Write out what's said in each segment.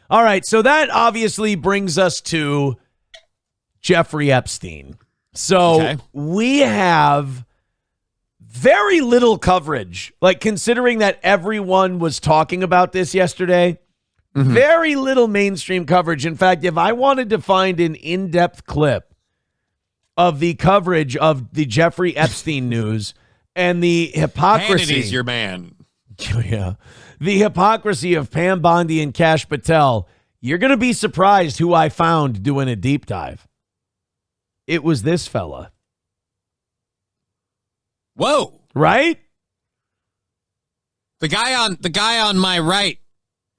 All right, so that obviously brings us to Jeffrey Epstein. So we have very little coverage, like considering that everyone was talking about this yesterday. Very little mainstream coverage. In fact, if I wanted to find an in-depth clip of the coverage of the Jeffrey Epstein news and the hypocrisy. Hannity's your man. Yeah. The hypocrisy of Pam Bondi and Kash Patel, you're going to be surprised who I found doing a deep dive. It was this fella. Whoa. Right? The guy on my right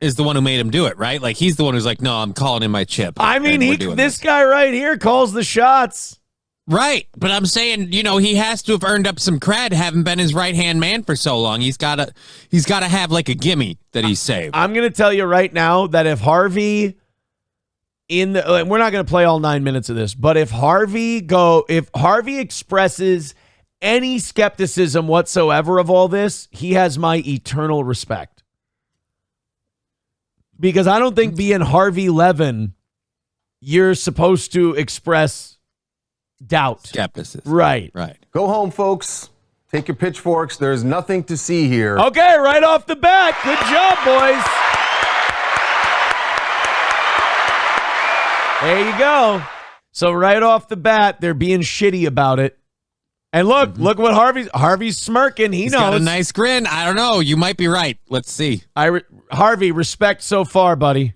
is the one who made him do it, right? Like, he's the one who's like, no, I'm calling in my chip. I mean, this guy right here calls the shots. Right. But I'm saying, he has to have earned up some cred, having been his right-hand man for so long. He's got to have like a gimme that he saved. I'm going to tell you right now that if Harvey we're not going to play all 9 minutes of this, but if Harvey expresses any skepticism whatsoever of all this, he has my eternal respect. Because I don't think being Harvey Levin, you're supposed to express doubt. Skepticism. Right. Go home, folks. Take your pitchforks. There's nothing to see here. Okay, right off the bat. Good job, boys. There you go. So right off the bat, they're being shitty about it. And look what Harvey's smirking. He's knows. Got a nice grin. I don't know. You might be right. Let's see. Harvey, respect so far, buddy.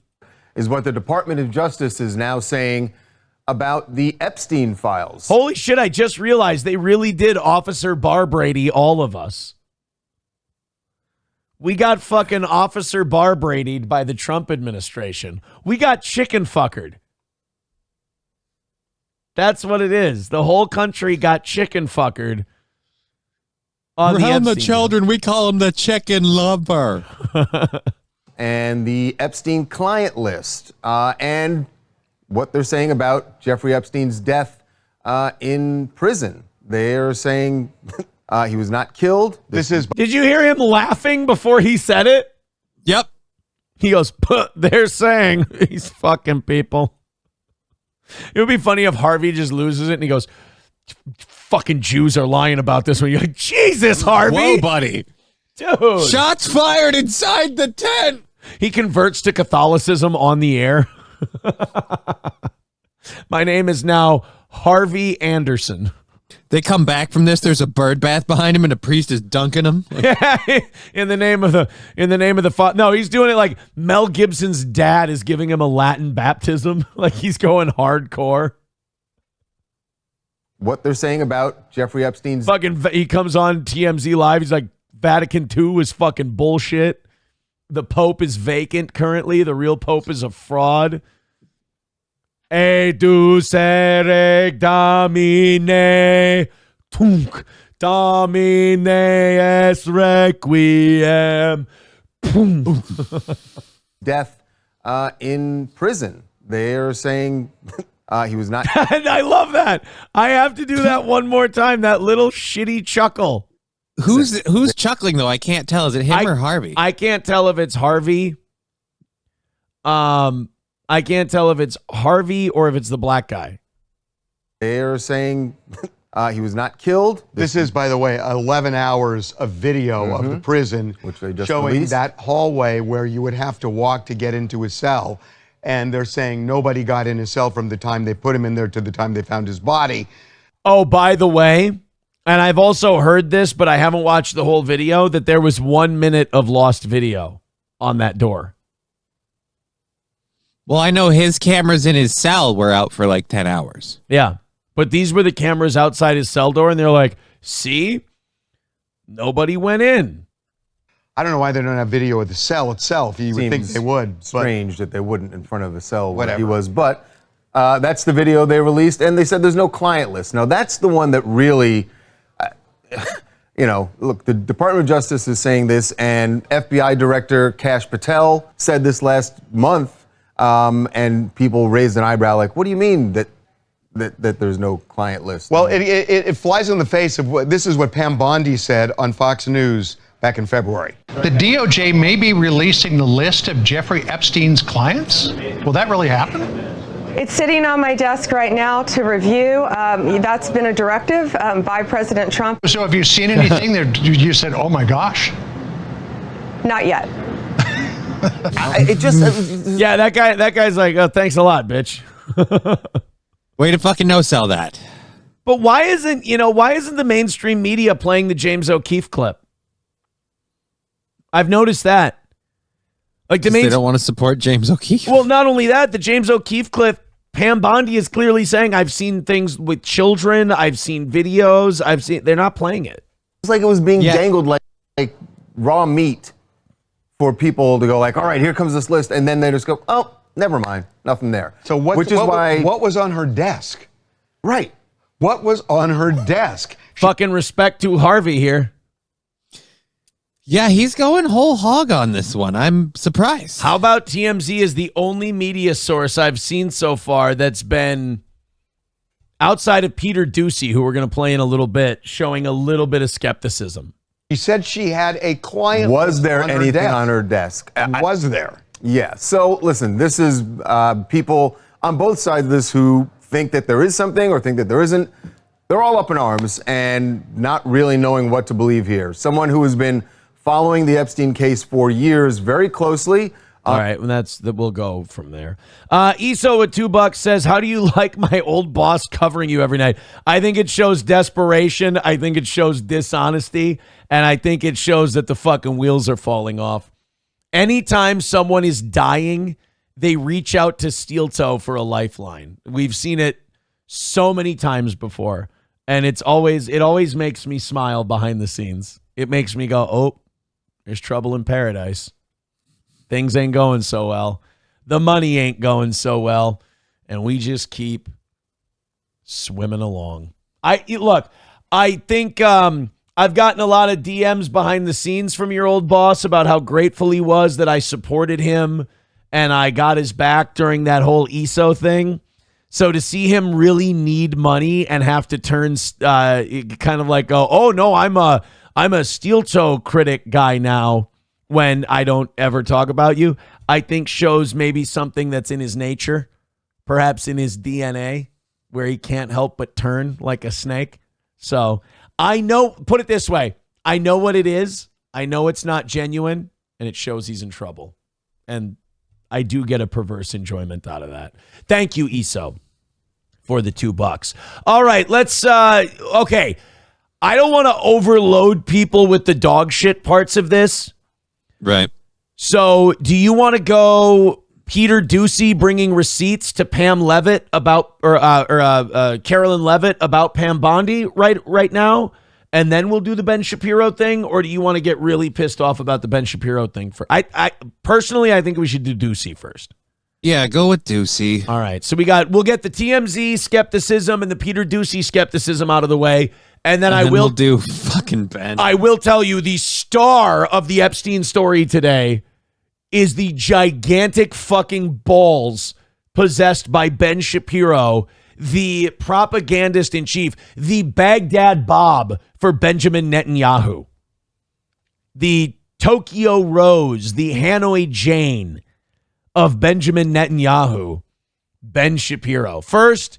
Is what the Department of Justice is now saying about the Epstein files. Holy shit, I just realized they really did Officer Bar Brady all of us. We got fucking Officer Bar Brady'd by the Trump administration. We got chicken fuckered. That's what it is. The whole country got chicken fuckered. Around the children, we call him the chicken lover. And the Epstein client list. And what they're saying about Jeffrey Epstein's death in prison. They're saying he was not killed. Did you hear him laughing before he said it? Yep. He goes, they're saying these fucking people. It would be funny if Harvey just loses it and he goes, fucking Jews are lying about this one. You're like, Jesus, Harvey. Whoa, buddy. Dude. Shots fired inside the tent. He converts to Catholicism on the air. My name is now Harvey Anderson. They come back from this. There's a bird bath behind him, and a priest is dunking him. in the name of the father. No, he's doing it like Mel Gibson's dad is giving him a Latin baptism. Like he's going hardcore. What they're saying about Jeffrey Epstein's he comes on TMZ Live. He's like, Vatican II is fucking bullshit. The Pope is vacant currently. The real Pope is a fraud. Deus erec Domine, tunk, Domine es requiem. death in prison. They're saying he was not. And I love that. I have to do that one more time. That little shitty chuckle. Who's chuckling though? I can't tell. Is it him or Harvey? I can't tell if it's Harvey. I can't tell if it's Harvey or if it's the black guy. They're saying he was not killed. This is, by the way, 11 hours of video of the prison which they just showing released. that hallway where you would have to walk to get into his cell. And they're saying nobody got in his cell from the time they put him in there to the time they found his body. Oh, by the way, and I've also heard this, but I haven't watched the whole video, that there was 1 minute of lost video on that door. Well, I know his cameras in his cell were out for like 10 hours. Yeah. But these were the cameras outside his cell door, and they're like, see? Nobody went in. I don't know why they don't have video of the cell itself. You would think they would. Strange that they wouldn't in front of the cell where Whatever. he was. But that's the video they released, and they said there's no client list. Now, that's the one that really, look, the Department of Justice is saying this, and FBI Director Kash Patel said this last month. And people raised an eyebrow like, what do you mean that there's no client list? Well, it flies in the face of this is what Pam Bondi said on Fox News back in February. The DOJ may be releasing the list of Jeffrey Epstein's clients. Will that really happen? It's sitting on my desk right now to review. That's been a directive by President Trump. So have you seen anything that you said, oh my gosh? Not yet. Yeah, that guy's like, oh, thanks a lot, bitch. Way to fucking no-sell that. But why isn't the mainstream media playing the James O'Keefe clip? I've noticed that. Like they don't want to support James O'Keefe. Well, not only that, the James O'Keefe clip, Pam Bondi is clearly saying, I've seen things with children, I've seen videos, they're not playing it. It's like it was being dangled like raw meat for people to go like, all right, here comes this list. And then they just go, oh, never mind. Nothing there. So what was on her desk? Right. What was on her desk? Fucking respect to Harvey here. Yeah, he's going whole hog on this one. I'm surprised. How about TMZ is the only media source I've seen so far that's been outside of Peter Doocy, who we're going to play in a little bit, showing a little bit of skepticism. She said she had a client. Was there anything on her desk? Was there? Yeah. So listen, this is people on both sides of this who think that there is something or think that there isn't. They're all up in arms and not really knowing what to believe here. Someone who has been following the Epstein case for years very closely. All right, well, we'll go from there. ESO at $2 says, how do you like my old boss covering you every night? I think it shows desperation. I think it shows dishonesty. And I think it shows that the fucking wheels are falling off. Anytime someone is dying, they reach out to Steel Toe for a lifeline. We've seen it so many times before. And it always makes me smile behind the scenes. It makes me go, oh, there's trouble in paradise. Things ain't going so well. The money ain't going so well. And we just keep swimming along. I think I've gotten a lot of DMs behind the scenes from your old boss about how grateful he was that I supported him and I got his back during that whole ESO thing. So to see him really need money and have to turn kind of like, oh no, I'm a Steel Toe critic guy now when I don't ever talk about you, I think shows maybe something that's in his nature, perhaps in his DNA, where he can't help but turn like a snake. So I know, put it this way, I know what it is. I know it's not genuine, and it shows he's in trouble. And I do get a perverse enjoyment out of that. Thank you, ESO, for the $2. All right, let's, okay. I don't want to overload people with the dog shit parts of this. Right. So do you want to go Peter Doocy bringing receipts to Pam Levitt about, or Carolyn Levitt about Pam Bondi right now? And then we'll do the Ben Shapiro thing? Or do you want to get really pissed off about the Ben Shapiro thing? I personally, I think we should do Doocy first. Yeah, go with Doocy. All right. So we'll get the TMZ skepticism and the Peter Doocy skepticism out of the way. And then we'll do fucking Ben. I will tell you the star of the Epstein story today is the gigantic fucking balls possessed by Ben Shapiro, the propagandist in chief, the Baghdad Bob for Benjamin Netanyahu, the Tokyo Rose, the Hanoi Jane of Benjamin Netanyahu, Ben Shapiro. First,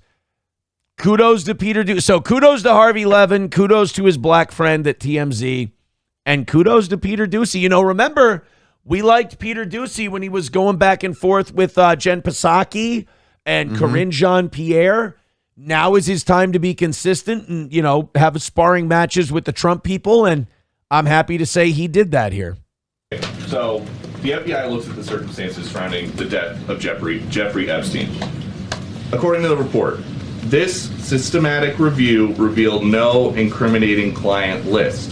kudos to Peter Doocy. So kudos to Harvey Levin, kudos to his black friend at TMZ, and kudos to Peter Doocy. You know, remember, we liked Peter Doocy when he was going back and forth with Jen Psaki and Corinne Jean-Pierre. Now is his time to be consistent and, you know, have sparring matches with the Trump people, and I'm happy to say he did that here. So the FBI looks at the circumstances surrounding the death of Jeffrey Epstein. According to the report, this systematic review revealed no incriminating client list.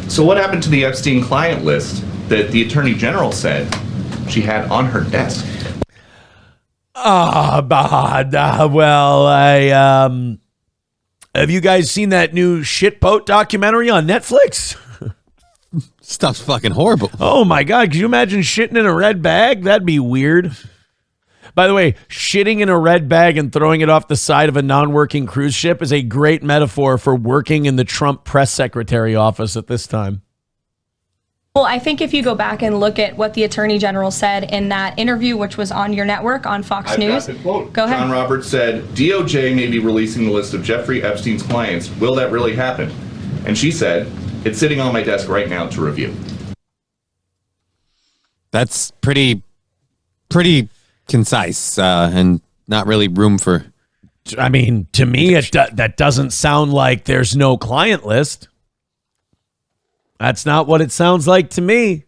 So what happened to the Epstein client list that the Attorney General said she had on her desk? Have you guys seen that new shitboat documentary on Netflix? Stuff's fucking horrible. Oh my God, could you imagine shitting in a red bag? That'd be weird. By the way, shitting in a red bag and throwing it off the side of a non-working cruise ship is a great metaphor for working in the Trump press secretary office at this time. Well, I think if you go back and look at what the Attorney General said in that interview, which was on your network on Fox News. Got the quote. Go ahead. John Roberts said, DOJ may be releasing the list of Jeffrey Epstein's clients. Will that really happen? And she said, it's sitting on my desk right now to review. That's pretty concise and not really room for. I mean, to me, that doesn't sound like there's no client list. That's not what it sounds like to me.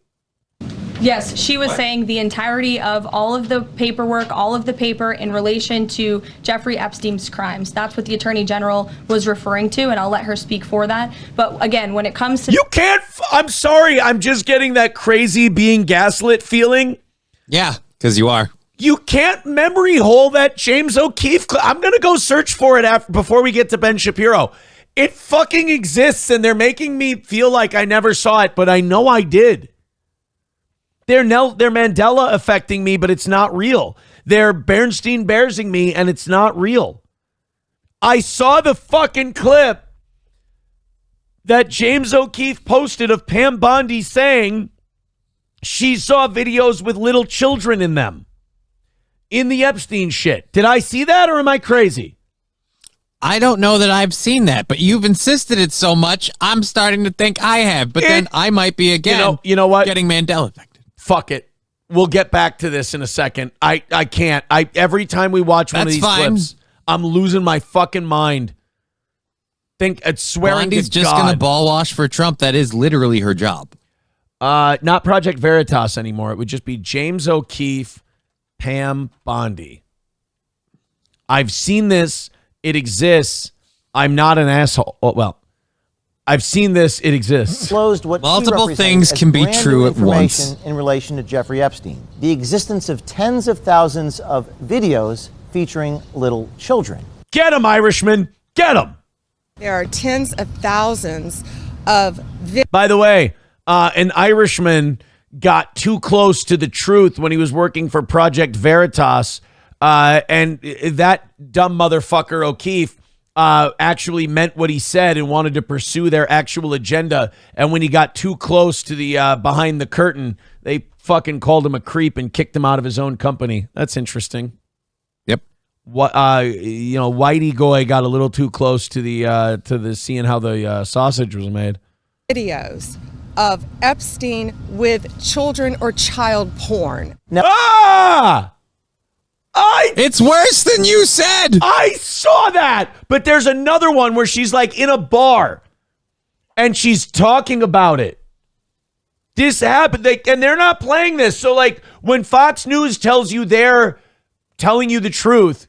Yes, she was saying the entirety of all of the paperwork, all of the paper in relation to Jeffrey Epstein's crimes. That's what the Attorney General was referring to, and I'll let her speak for that. But again, when it comes to... You can't... I'm sorry, I'm just getting that crazy being gaslit feeling. Yeah, because you are. You can't memory hole that James O'Keefe... I'm going to go search for it before we get to Ben Shapiro. It fucking exists, and they're making me feel like I never saw it, but I know I did. They're Mandela affecting me, but it's not real. They're Bernstein Bearsing me, and it's not real. I saw the fucking clip that James O'Keefe posted of Pam Bondi saying she saw videos with little children in them in the Epstein shit. Did I see that, or am I crazy? I don't know that I've seen that, but you've insisted it so much, I'm starting to think I have. But then I might be again. You know what? Getting Mandela affected. Fuck it. We'll get back to this in a second. I can't. Every time we watch one of these clips, I'm losing my fucking mind. Think it's swearing Bondi's to just God. gonna ball wash for Trump. That is literally her job. Not Project Veritas anymore. It would just be James O'Keefe, Pam Bondi. I've seen this. It exists. I'm not an asshole. Oh, well, I've seen this. It exists. What multiple things can be true at once in relation to Jeffrey Epstein. The existence of tens of thousands of videos featuring little children. Get him, Irishman. Get him. There are tens of thousands of By the way, an Irishman got too close to the truth when he was working for Project Veritas. And that dumb motherfucker O'Keefe actually meant what he said and wanted to pursue their actual agenda. And when he got too close to the behind the curtain, they fucking called him a creep and kicked him out of his own company. That's interesting. Yep. What Whitey Goy got a little too close to the seeing how the sausage was made. videos of Epstein with children or child porn. It's worse than you said. I saw that. But there's another one where she's like in a bar and she's talking about it. This happened. And they're not playing this. So like when Fox News tells you they're telling you the truth,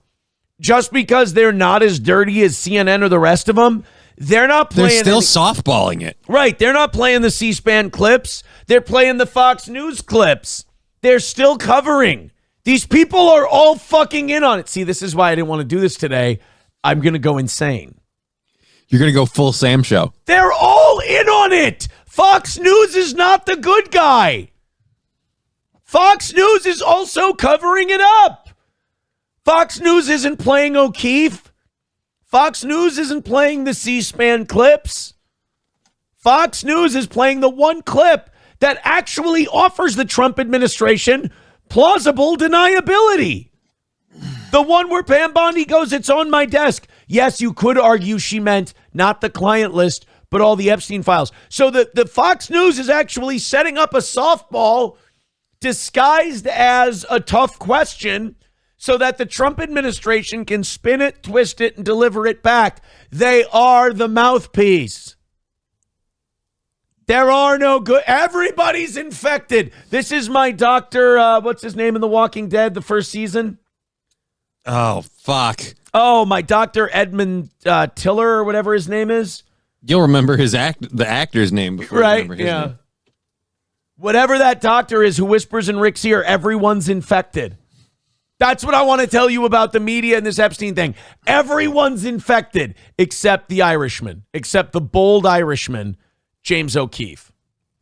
just because they're not as dirty as CNN or the rest of them, they're not playing. They're still softballing it. Right. They're not playing the C-SPAN clips. They're playing the Fox News clips. They're still covering. These people are all fucking in on it. See, this is why I didn't want to do this today. I'm going to go insane. You're going to go full Sam show. They're all in on it. Fox News is not the good guy. Fox News is also covering it up. Fox News isn't playing O'Keefe. Fox News isn't playing the C-SPAN clips. Fox News is playing the one clip that actually offers the Trump administration plausible deniability. The one where Pam Bondi goes, it's on my desk. Yes, you could argue she meant not the client list, but all the Epstein files. So the Fox News is actually setting up a softball disguised as a tough question so that the Trump administration can spin it, twist it, and deliver it back. They are the mouthpiece. There are no good. Everybody's infected. This is my doctor. What's his name in The Walking Dead, the first season? Oh, fuck. Oh, my Dr. Edmund Tiller or whatever his name is. You'll remember the actor's name before you remember his name. Whatever that doctor is who whispers in Rick's ear, everyone's infected. That's what I want to tell you about the media and this Epstein thing. Everyone's infected except the Irishman, except the bold Irishman, James O'Keefe.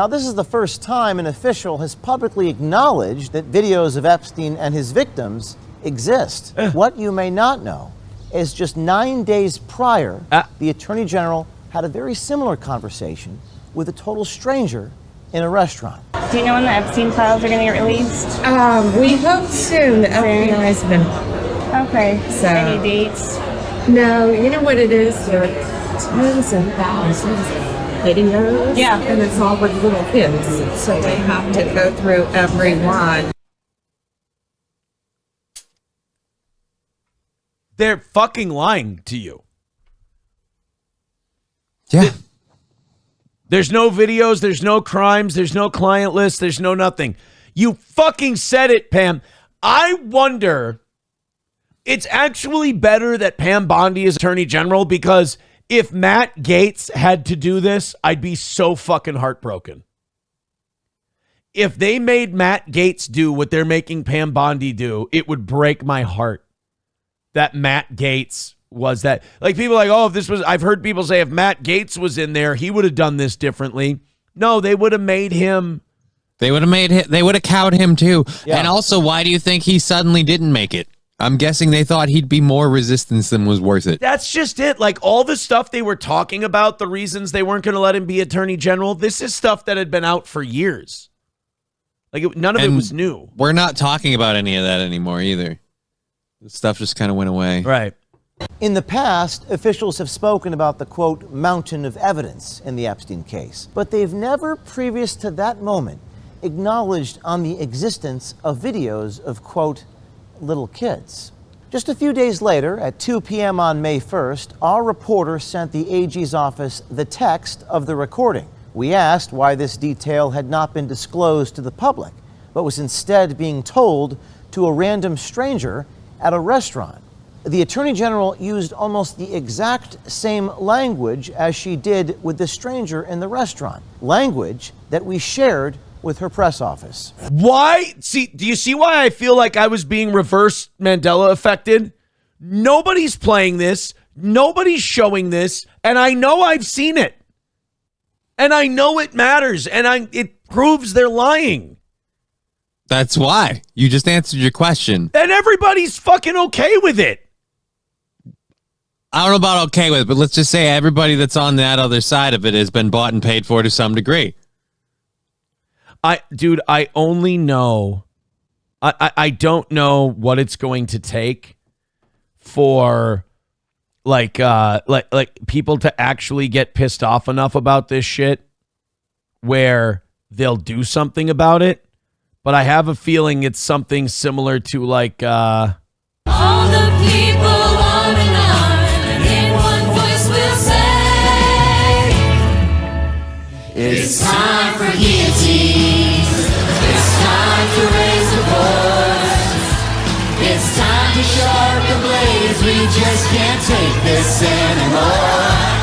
Now, this is the first time an official has publicly acknowledged that videos of Epstein and his victims exist. What you may not know is just 9 days prior, the Attorney General had a very similar conversation with a total stranger in a restaurant. Do you know when the Epstein files are going to get released? We hope soon. The FBI's been. Okay. So, any dates? No, you know what it is? There are tons of thousands of videos. Yeah. And it's all with little kids. So they have to go through every one. They're fucking lying to you. Yeah. There's no videos, there's no crimes, there's no client list, there's no nothing. You fucking said it, Pam. I wonder, it's actually better that Pam Bondi is Attorney General, because if Matt Gaetz had to do this, I'd be so fucking heartbroken. If they made Matt Gaetz do what they're making Pam Bondi do, it would break my heart that Matt Gaetz was that. Like, people are like, oh, if this was, I've heard people say if Matt Gaetz was in there, he would have done this differently. No, they would have made him. They would have cowed him too. Yeah. And also, why do you think he suddenly didn't make it? I'm guessing they thought he'd be more resistance than was worth it. That's just it. Like, all the stuff they were talking about, the reasons they weren't going to let him be Attorney General, this is stuff that had been out for years. Like, none of it was new. We're not talking about any of that anymore either. The stuff just kind of went away. Right. In the past, officials have spoken about the, quote, mountain of evidence in the Epstein case, but they've never, previous to that moment, acknowledged on the existence of videos of, quote, little kids. Just a few days later, at 2 p.m. on May 1st, our reporter sent the AG's office the text of the recording. We asked why this detail had not been disclosed to the public, but was instead being told to a random stranger at a restaurant. The Attorney General used almost the exact same language as she did with the stranger in the restaurant, language that we shared with her press office. Why? See, do you see why I feel like I was being reverse Mandela affected? Nobody's playing this. Nobody's showing this. And I know I've seen it. And I know it matters. And it proves they're lying. That's why. You just answered your question. And everybody's fucking okay with it. I don't know about okay with it, but let's just say everybody that's on that other side of it has been bought and paid for to some degree. Dude, I only know, I don't know what it's going to take for like people to actually get pissed off enough about this shit where they'll do something about it. But I have a feeling it's something similar to like all the people on and on, and in one voice will say, it's time for guillotine. It's time to raise the voice. It's time to sharpen blades. We just can't take this anymore.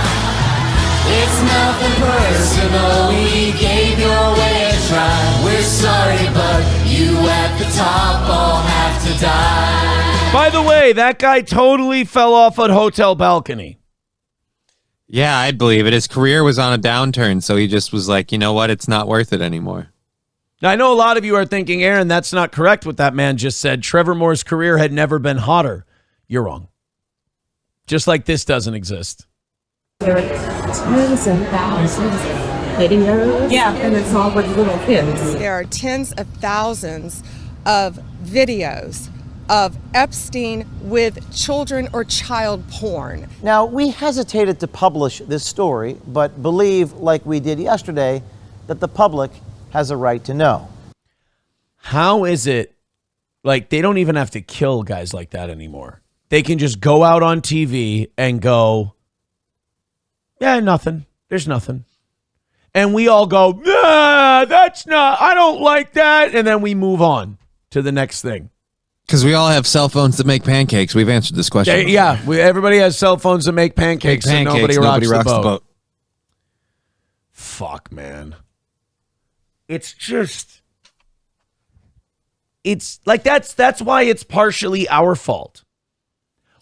It's nothing personal. We gave your way a try. We're sorry, but you at the top all have to die. By the way, that guy totally fell off a hotel balcony. Yeah, I believe it. His career was on a downturn, so he just was like, you know what? It's not worth it anymore. Now, I know a lot of you are thinking, Aaron, that's not correct what that man just said. Trevor Moore's career had never been hotter. You're wrong. Just like this doesn't exist. There are tens of thousands of videos. Yeah. And it's all with little kids. There are tens of thousands of videos of Epstein with children or child porn. Now, we hesitated to publish this story, but believe, like we did yesterday, that the public has a right to know. How is it like they don't even have to kill guys like that anymore? They can just go out on TV and go, yeah, nothing. There's nothing. And we all go, nah, that's not, I don't like that. And then we move on to the next thing. Because we all have cell phones that make pancakes. We've answered this question. Yeah, everybody has cell phones that make pancakes, and nobody rocks the boat. Fuck, man. It's just, it's like that's why it's partially our fault.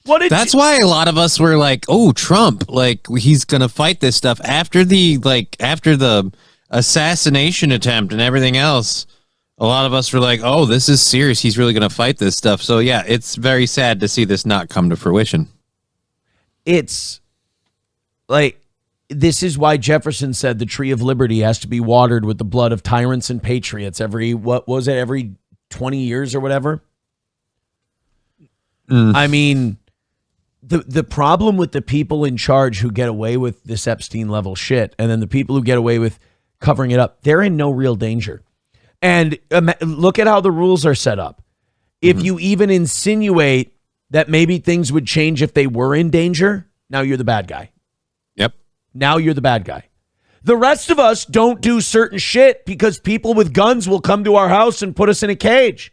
That's why a lot of us were like, oh, Trump, like he's gonna fight this stuff after the assassination attempt and everything else. A lot of us were like, oh, this is serious. He's really gonna fight this stuff. So yeah, it's very sad to see this not come to fruition. It's like this is why Jefferson said the tree of liberty has to be watered with the blood of tyrants and patriots every 20 years or whatever. I mean, the problem with the people in charge who get away with this Epstein level shit, and then the people who get away with covering it up, they're in no real danger. And look at how the rules are set up. If you even insinuate that maybe things would change if they were in danger, now you're the bad guy. Yep. Now you're the bad guy. The rest of us don't do certain shit because people with guns will come to our house and put us in a cage.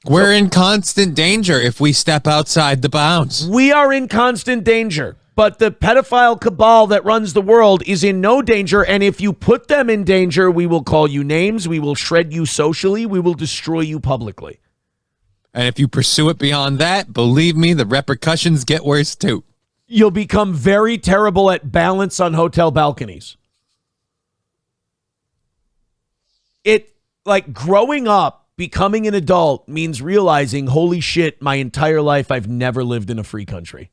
We're in constant danger if we step outside the bounds. We are in constant danger, but the pedophile cabal that runs the world is in no danger, and if you put them in danger, we will call you names, we will shred you socially, we will destroy you publicly. And if you pursue it beyond that, believe me, the repercussions get worse too. You'll become very terrible at balance on hotel balconies. Growing up, becoming an adult means realizing, holy shit, my entire life I've never lived in a free country.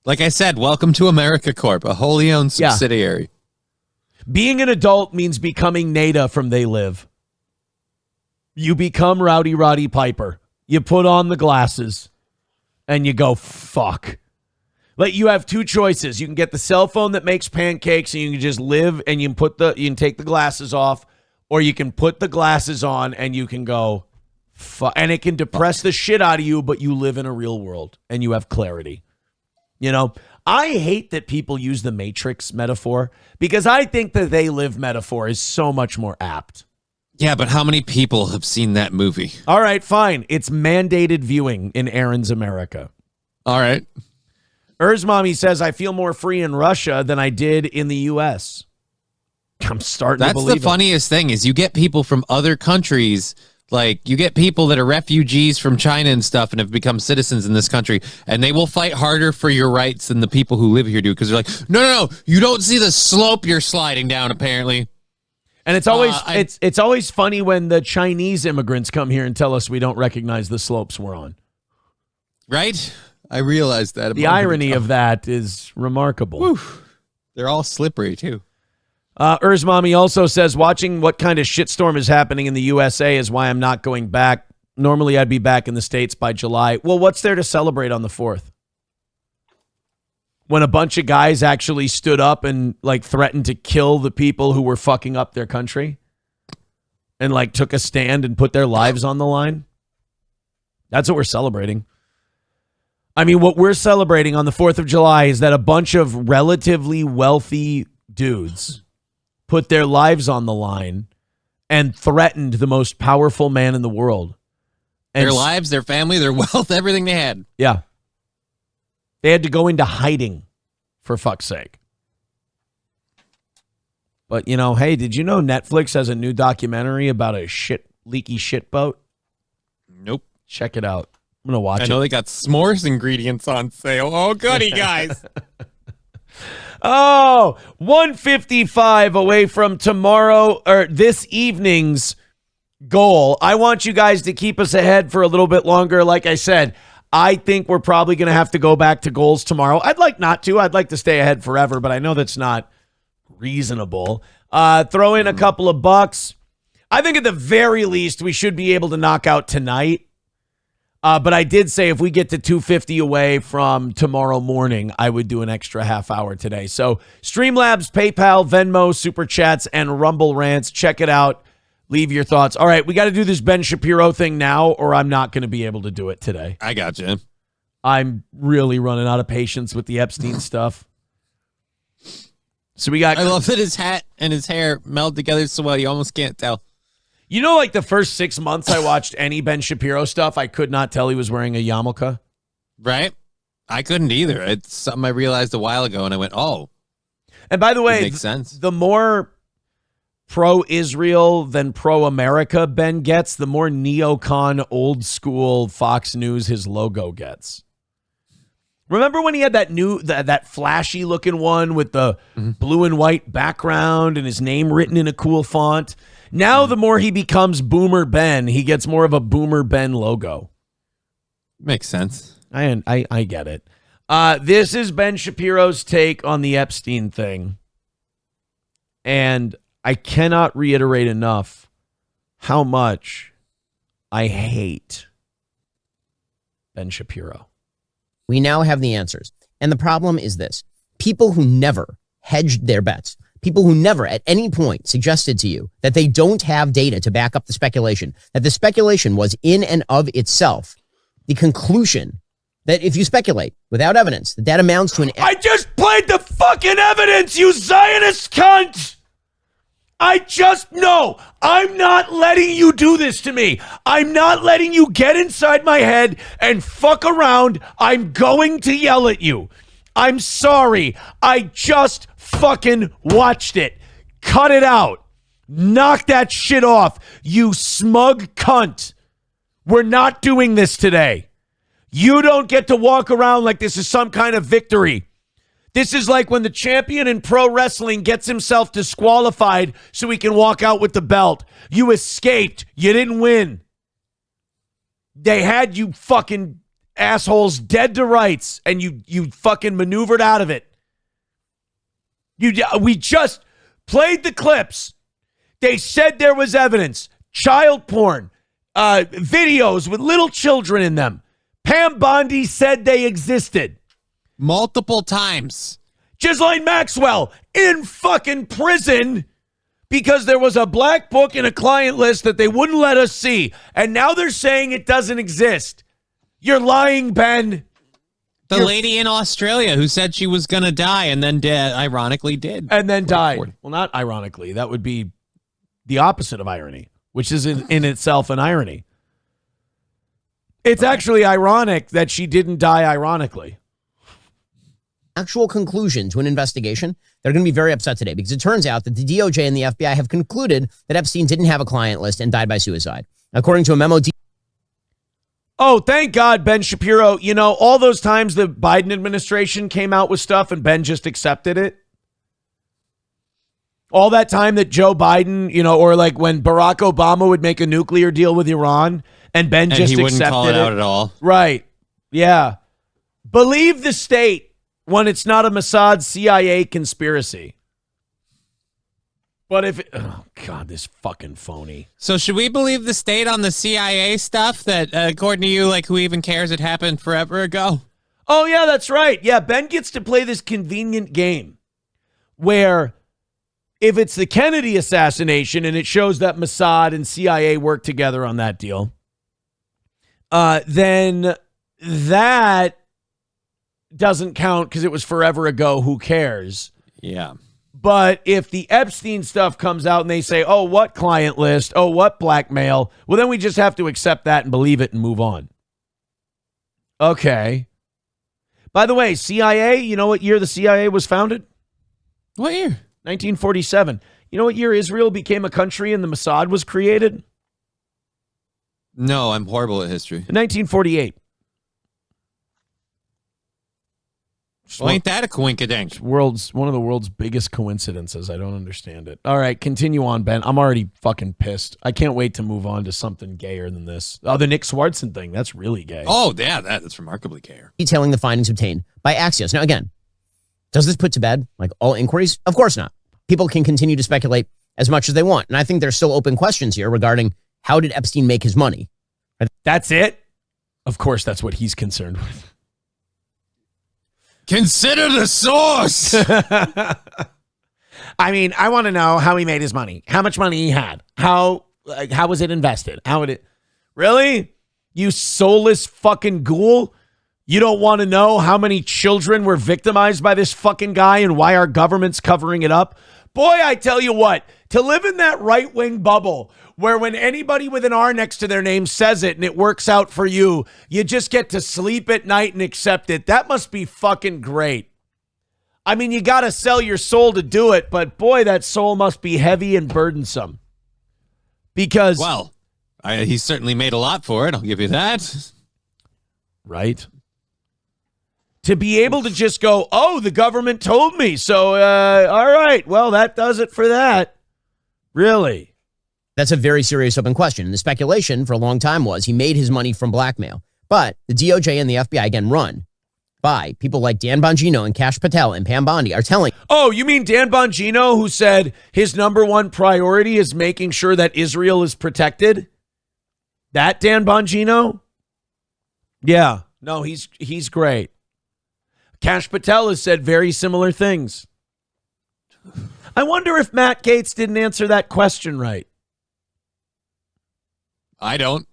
Like I said, welcome to America Corp, a wholly owned subsidiary. Being an adult means becoming Nada from They Live. You become Rowdy Roddy Piper. You put on the glasses and you go, fuck. Like, you have two choices. You can get the cell phone that makes pancakes and you can just live, and you can take the glasses off, or you can put the glasses on and you can go, fuck. And it can depress the shit out of you, but you live in a real world and you have clarity. You know, I hate that people use the Matrix metaphor because I think the They Live metaphor is so much more apt. Yeah, but how many people have seen that movie? All right, fine. It's mandated viewing in Aaron's America. All right. Mommy says, I feel more free in Russia than I did in the U.S. I'm starting to believe That's the funniest thing is you get people from other countries, like you get people that are refugees from China and stuff and have become citizens in this country, and they will fight harder for your rights than the people who live here do because they're like, no, you don't see the slope you're sliding down, apparently. And it's always it's always funny when the Chinese immigrants come here and tell us we don't recognize the slopes we're on. Right? I realized that. The irony of that is remarkable. Whew. They're all slippery, too. Mommy also says, watching what kind of shitstorm is happening in the USA is why I'm not going back. Normally, I'd be back in the States by July. Well, what's there to celebrate on the 4th? When a bunch of guys actually stood up and threatened to kill the people who were fucking up their country and took a stand and put their lives on the line. That's what we're celebrating. I mean, what we're celebrating on the 4th of July is that a bunch of relatively wealthy dudes put their lives on the line and threatened the most powerful man in the world. And their lives, their family, their wealth, everything they had. Yeah. They had to go into hiding, for fuck's sake. But, hey, did you know Netflix has a new documentary about a leaky shit boat? Nope. Check it out. I'm going to watch it. I know they got s'mores ingredients on sale. Oh, goody, guys. 1:55 away from tomorrow or this evening's goal. I want you guys to keep us ahead for a little bit longer. Like I said, I think we're probably going to have to go back to goals tomorrow. I'd like not to. I'd like to stay ahead forever, but I know that's not reasonable. Throw in a couple of bucks. I think at the very least, we should be able to knock out tonight. But I did say if we get to 250 away from tomorrow morning, I would do an extra half hour today. So Streamlabs, PayPal, Venmo, Super Chats, and Rumble Rants. Check it out. Leave your thoughts. All right, we got to do this Ben Shapiro thing now, or I'm not going to be able to do it today. I got you. I'm really running out of patience with the Epstein stuff. So we got. I love that his hat and his hair meld together so well you almost can't tell. You know, the first 6 months I watched any Ben Shapiro stuff, I could not tell he was wearing a yarmulke. Right? I couldn't either. It's something I realized a while ago, and I went, oh. And by the way, makes sense. The more pro-Israel than pro-America Ben gets, the more neocon, old-school Fox News his logo gets. Remember when he had that flashy-looking one with the blue and white background and his name written in a cool font? Now, the more he becomes Boomer Ben, he gets more of a Boomer Ben logo. Makes sense. I get it. This is Ben Shapiro's take on the Epstein thing. And I cannot reiterate enough how much I hate Ben Shapiro. We now have the answers. And the problem is this. People who never hedged their bets, people who never at any point suggested to you that they don't have data to back up the speculation, that the speculation was in and of itself the conclusion that if you speculate without evidence, that amounts to an... I just played the fucking evidence, you Zionist cunt! No, I'm not letting you do this to me. I'm not letting you get inside my head and fuck around. I'm going to yell at you. I'm sorry. I just fucking watched it. Cut it out. Knock that shit off, you smug cunt. We're not doing this today. You don't get to walk around like this is some kind of victory. This is like when the champion in pro wrestling gets himself disqualified so he can walk out with the belt. You escaped. You didn't win. They had you fucking assholes dead to rights, and you fucking maneuvered out of it. We just played the clips. They said there was evidence. Child porn. Videos with little children in them. Pam Bondi said they existed. Multiple times. Ghislaine Maxwell in fucking prison because there was a black book and a client list that they wouldn't let us see. And now they're saying it doesn't exist. You're lying, Ben. The lady in Australia who said she was going to die and then ironically did. And then died. Well, not ironically. That would be the opposite of irony, which is in itself an irony. It's actually ironic that she didn't die ironically. Actual conclusion to an investigation, they're going to be very upset today because it turns out that the DOJ and the FBI have concluded that Epstein didn't have a client list and died by suicide. According to a memo... Oh, thank God, Ben Shapiro. You know, all those times the Biden administration came out with stuff and Ben just accepted it. All that time that Joe Biden, or like when Barack Obama would make a nuclear deal with Iran and Ben just accepted it. And he wouldn't call it out at all. Right. Yeah. Believe the state when it's not a Mossad CIA conspiracy. But oh God, this fucking phony. So should we believe the state on the CIA stuff that, according to you, like who even cares, it happened forever ago? Oh yeah, that's right. Yeah, Ben gets to play this convenient game where if it's the Kennedy assassination and it shows that Mossad and CIA worked together on that deal, then that doesn't count because it was forever ago. Who cares? Yeah. But if the Epstein stuff comes out and they say, oh, what client list? Oh, what blackmail? Well, then we just have to accept that and believe it and move on. Okay. By the way, CIA, you know what year the CIA was founded? What year? 1947. You know what year Israel became a country and the Mossad was created? No, I'm horrible at history. In 1948. Well, ain't that a coinkydink? One of the world's biggest coincidences. I don't understand it. All right, continue on, Ben. I'm already fucking pissed. I can't wait to move on to something gayer than this. Oh, the Nick Swartzen thing. That's really gay. Oh, yeah, that's remarkably gayer. Detailing the findings obtained by Axios. Now, again, does this put to bed like all inquiries? Of course not. People can continue to speculate as much as they want. And I think there's still open questions here regarding how did Epstein make his money? That's it? Of course, that's what he's concerned with. Consider the source. I mean, I want to know how he made his money, how much money he had, how was it invested? How would it really? You soulless fucking ghoul. You don't want to know how many children were victimized by this fucking guy and why our government's covering it up? Boy, I tell you what, to live in that right-wing bubble where when anybody with an R next to their name says it and it works out for you, you just get to sleep at night and accept it. That must be fucking great. I mean, you got to sell your soul to do it, but boy, that soul must be heavy and burdensome. Because... Well, he certainly made a lot for it, I'll give you that. Right? To be able to just go, oh, the government told me, so, all right, well, that does it for that. Really? That's a very serious open question. And the speculation for a long time was he made his money from blackmail. But the DOJ and the FBI, again, run by people like Dan Bongino and Kash Patel and Pam Bondi are telling. Oh, you mean Dan Bongino, who said his number one priority is making sure that Israel is protected? That Dan Bongino? Yeah, no, he's great. Kash Patel has said very similar things. I wonder if Matt Gaetz didn't answer that question right. I don't.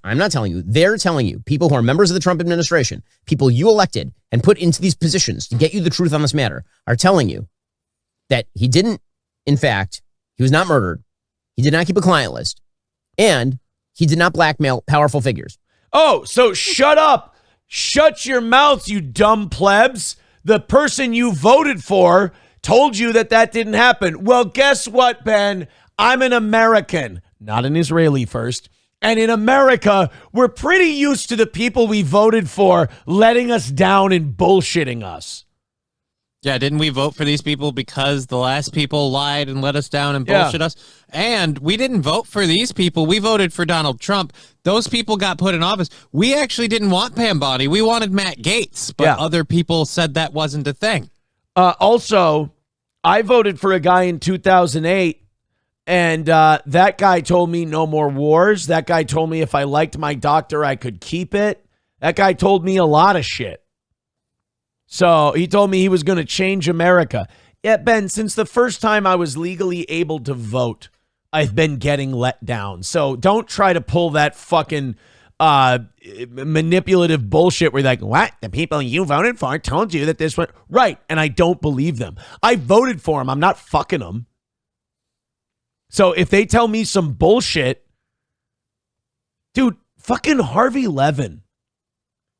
I'm not telling you. They're telling you, people who are members of the Trump administration, people you elected and put into these positions to get you the truth on this matter, are telling you that he didn't, in fact, he was not murdered. He did not keep a client list. And he did not blackmail powerful figures. Oh, so shut up. Shut your mouth, you dumb plebs. The person you voted for told you that didn't happen. Well, guess what, Ben? I'm an American, not an Israeli first. And in America, we're pretty used to the people we voted for letting us down and bullshitting us. Yeah, didn't we vote for these people because the last people lied and let us down and bullshit us? And we didn't vote for these people. We voted for Donald Trump. Those people got put in office. We actually didn't want Pam Bondi. We wanted Matt Gaetz, but other people said that wasn't a thing. Also, I voted for a guy in 2008, and that guy told me no more wars. That guy told me if I liked my doctor, I could keep it. That guy told me a lot of shit. So he told me he was going to change America. Yeah, Ben, since the first time I was legally able to vote, I've been getting let down. So don't try to pull that fucking manipulative bullshit where you're like, what? The people you voted for told you that this went right. And I don't believe them. I voted for them. I'm not fucking them. So if they tell me some bullshit, dude, fucking Harvey Levin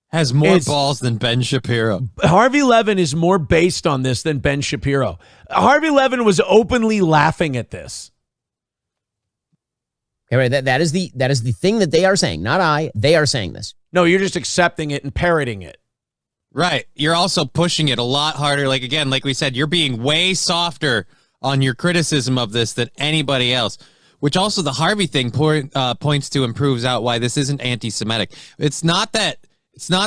has more balls than Ben Shapiro. Harvey Levin is more based on this than Ben Shapiro. Harvey Levin was openly laughing at this. Okay, right. That is the thing that they are saying, not I. They are saying this. No, you're just accepting it and parroting it. Right. You're also pushing it a lot harder. Like, again, like we said, you're being way softer on your criticism of this than anybody else, which also the Harvey thing points to and proves out why this isn't anti-Semitic. It's not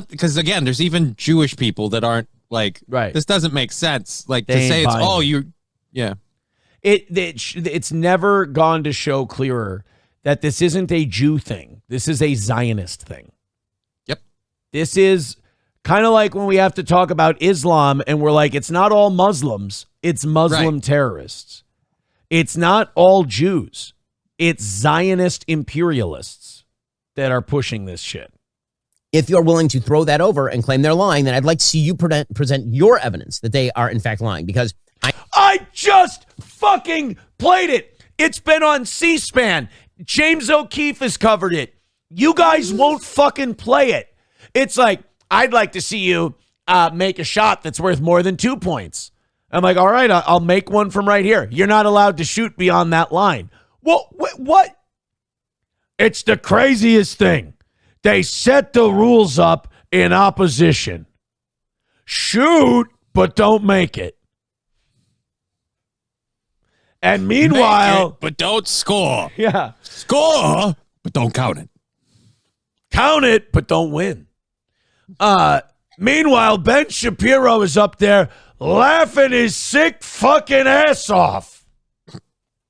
because, again, there's even Jewish people that aren't like, right. This doesn't make sense. Like, They to ain't say it's, buying oh, it. you, yeah. It's never gone to show clearer that this isn't a Jew thing. This is a Zionist thing. Yep. This is kind of like when we have to talk about Islam and we're like, it's not all Muslims. It's Muslim terrorists. It's not all Jews. It's Zionist imperialists that are pushing this shit. If you're willing to throw that over and claim they're lying, then I'd like to see you present your evidence that they are in fact lying, because I just fucking played it. It's been on C-SPAN. James O'Keefe has covered it. You guys won't fucking play it. It's like, I'd like to see you make a shot that's worth more than 2 points. I'm like, all right, I'll make one from right here. You're not allowed to shoot beyond that line. Well, what? It's the craziest thing. They set the rules up in opposition. Shoot, but don't make it. And meanwhile, Make it, but don't score. Yeah. Score, but don't count it. Count it, but don't win. Meanwhile, Ben Shapiro is up there laughing his sick fucking ass off.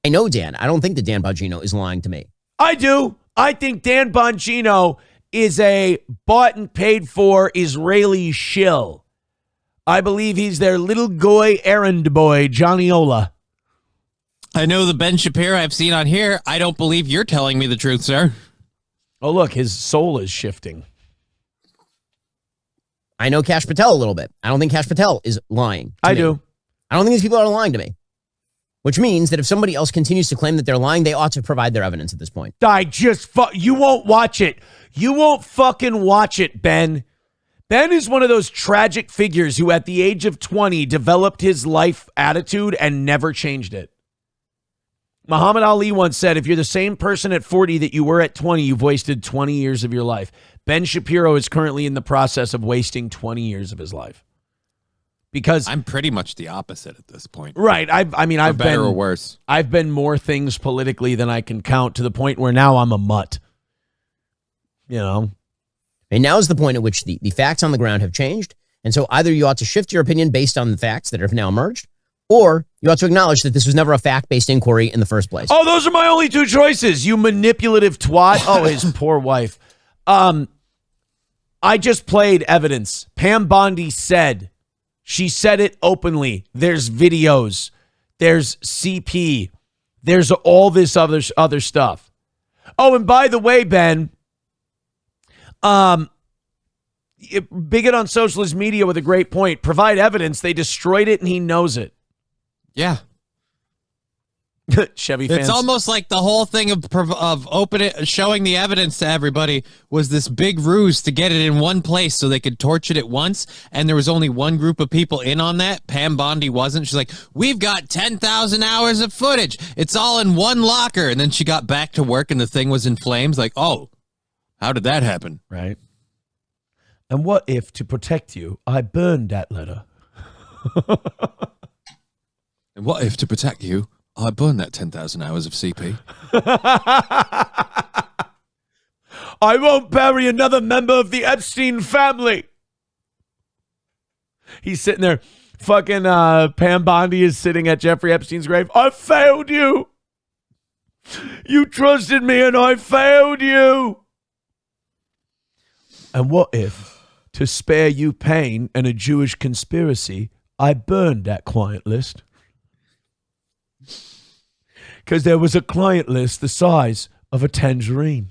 I know, Dan. I don't think that Dan Bongino is lying to me. I do. I think Dan Bongino is a bought and paid for Israeli shill. I believe he's their little goy errand boy, Johnny Ola. I know the Ben Shapiro I've seen on here. I don't believe you're telling me the truth, sir. Oh, look, his soul is shifting. I know Kash Patel a little bit. I don't think Kash Patel is lying. I do. I don't think these people are lying to me. Which means that if somebody else continues to claim that they're lying, they ought to provide their evidence at this point. You won't watch it. You won't fucking watch it, Ben. Ben is one of those tragic figures who at the age of 20 developed his life attitude and never changed it. Muhammad Ali once said, if you're the same person at 40 that you were at 20, you've wasted 20 years of your life. Ben Shapiro is currently in the process of wasting 20 years of his life. Because I'm pretty much the opposite at this point. Right. I've better been or worse. I've been more things politically than I can count, to the point where now I'm a mutt. You know. And now is the point at which the facts on the ground have changed. And so either you ought to shift your opinion based on the facts that have now emerged, or you ought to acknowledge that this was never a fact-based inquiry in the first place. Oh, those are my only two choices, you manipulative twat. Oh, his poor wife. I just played evidence. Pam Bondi said, she said it openly. There's videos. There's CP. There's all this other stuff. Oh, and by the way, Ben, bigot on socialist media with a great point. Provide evidence. They destroyed it and he knows it. Yeah. Chevy fans. It's almost like the whole thing of showing the evidence to everybody was this big ruse to get it in one place so they could torch it at once. And there was only one group of people in on that. Pam Bondi wasn't. She's like, we've got 10,000 hours of footage. It's all in one locker. And then she got back to work and the thing was in flames. Like, oh, how did that happen? Right. And what if, to protect you, I burned that letter? And what if, to protect you, I burned that 10,000 hours of CP? I won't bury another member of the Epstein family. He's sitting there. Fucking Pam Bondi is sitting at Jeffrey Epstein's grave. I failed you. You trusted me and I failed you. And what if, to spare you pain and a Jewish conspiracy, I burned that client list? Because there was a client list the size of a tangerine.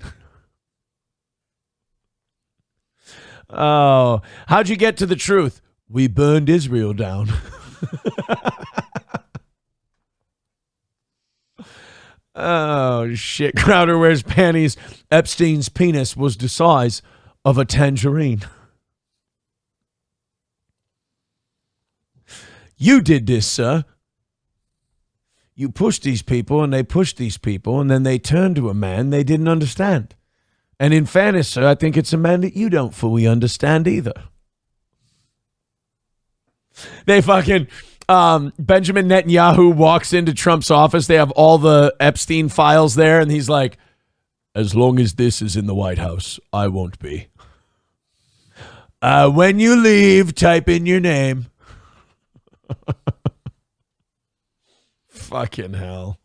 Oh, how'd you get to the truth? We burned Israel down. Oh, shit. Crowder wears panties. Epstein's penis was the size of a tangerine. You did this, sir. You pushed these people and they pushed these people and then they turned to a man they didn't understand. And in fairness, sir, I think it's a man that you don't fully understand either. They fucking, Benjamin Netanyahu walks into Trump's office. They have all the Epstein files there. And he's like, as long as this is in the White House, I won't be. When you leave, type in your name. Fucking hell.